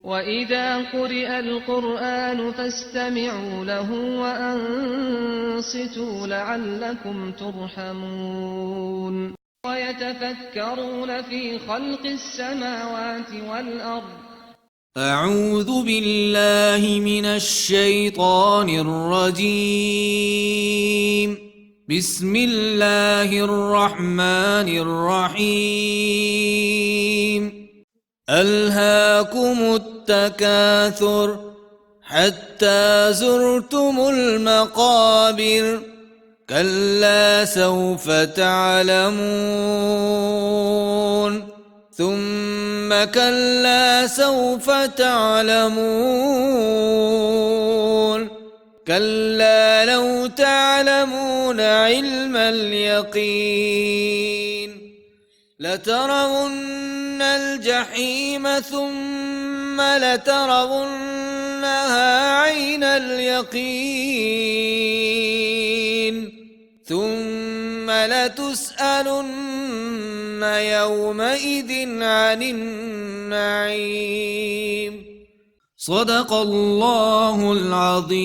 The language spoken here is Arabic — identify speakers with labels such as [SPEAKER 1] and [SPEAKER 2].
[SPEAKER 1] وإذا قرئ القرآن فاستمعوا له وأنصتوا لعلكم ترحمون ويتفكرون في خلق السماوات والأرض
[SPEAKER 2] أعوذ بالله من الشيطان الرجيم. بسم الله الرحمن الرحيم. ألهاكم التكاثر حتى زرتم المقابر كلا سوف تعلمون ثم كلا سوف تعلمون كلا لو تعلمون علم اليقين لترون الجحيم ثم لترونها عين اليقين ثم لتسألن يومئذ عن النعيم. صدق الله العظيم.